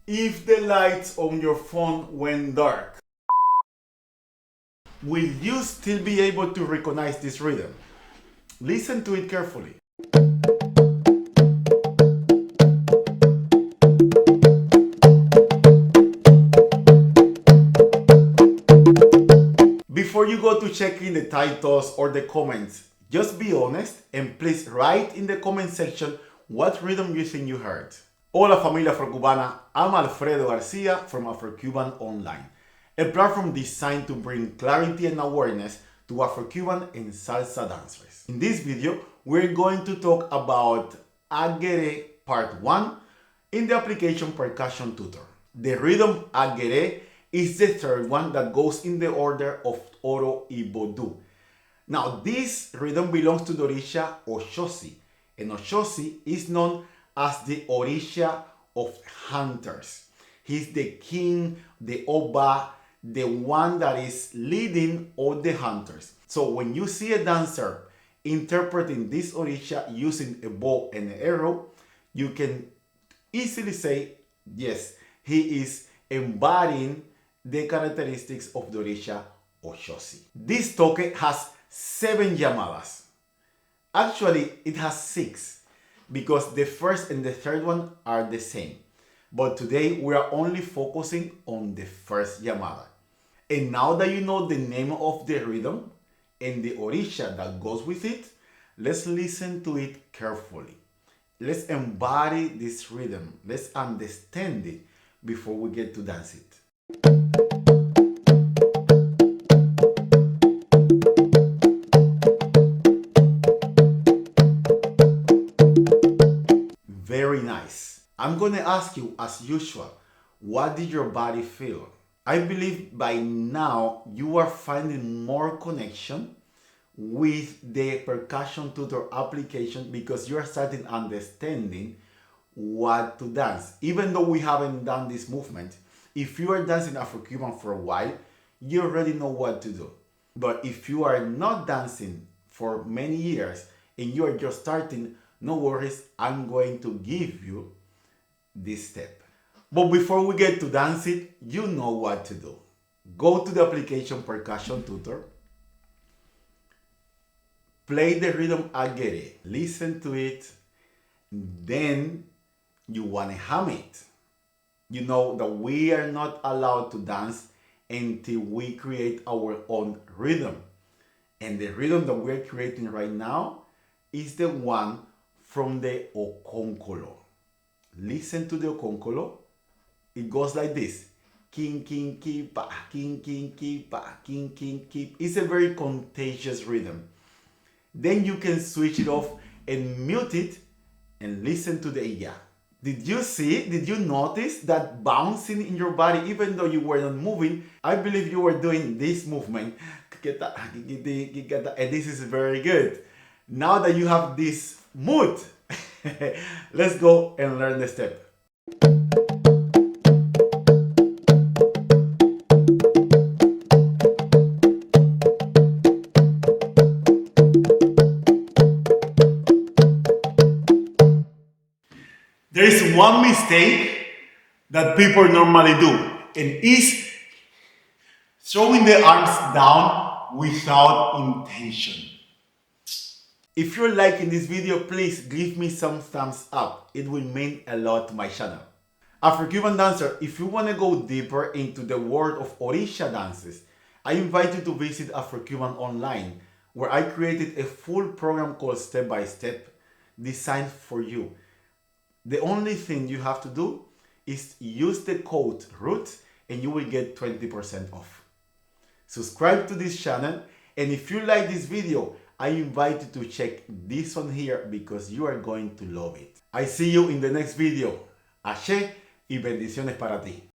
If the lights on your phone went dark, will you still be able to recognize this rhythm? Listen to it carefully. Before you go to checking the titles or the comments, just be honest and please write in the comment section what rhythm you think you heard. Hola familia afrocubana, I'm Alfredo Garcia from AFROCUBAN Online, a platform designed to bring clarity and awareness to Afrocuban and salsa dancers. In this video, we're going to talk about Aguere Part 1 in the application Percussion Tutor. The rhythm Aguere is the third one that goes in the order of Oro y Bodu. Now, this rhythm belongs to the Orisha Oshosi, and Oshosi is known as the Orisha of hunters. He's the king, the Oba, the one that is leading all the hunters. So when you see a dancer interpreting this Orisha using a bow and an arrow, you can easily say, yes, he is embodying the characteristics of the Orisha Oshosi. This toque has 7 llamadas. Actually, it has 6 because the first and the third one are the same. But today we are only focusing on the first llamada. And now that you know the name of the rhythm and the Orisha that goes with it, let's listen to it carefully. Let's embody this rhythm. Let's understand it before we get to dance it. Very nice. I'm gonna ask you as usual, what did your body feel? I believe by now you are finding more connection with the Percussion Tutor application because you are starting understanding what to dance. Even though we haven't done this movement, if you are dancing Afrocuban for a while, you already know what to do. But if you are not dancing for many years and you are just starting, no worries, I'm going to give you this step. But before we get to dance it, you know what to do. Go to the application Percussion Tutor, play the rhythm Aguere, listen to it, then you want to hum it. You know that we are not allowed to dance until we create our own rhythm. And the rhythm that we're creating right now is the one from the okonkolo. Listen to the okonkolo. It goes like this. King, king, kipa, king, king, kipa, king, king, keep. It's a very contagious rhythm. Then you can switch it off and mute it and listen to the iya. Did you notice that bouncing in your body even though you were not moving? I believe you were doing this movement. And this is very good. Now that you have this mood, let's go and learn the step. There is one mistake that people normally do, and is throwing the arms down without intention. If you're liking this video, please give me some thumbs up. It will mean a lot to my channel. Afrocuban dancer, if you want to go deeper into the world of Orisha dances, I invite you to visit AFROCUBAN Online, where I created a full program called Step by Step, designed for you. The only thing you have to do is use the code ROOT and you will get 20% off. Subscribe to this channel, and if you like this video, I invite you to check this one here because you are going to love it. I see you in the next video. Ashe y bendiciones para ti.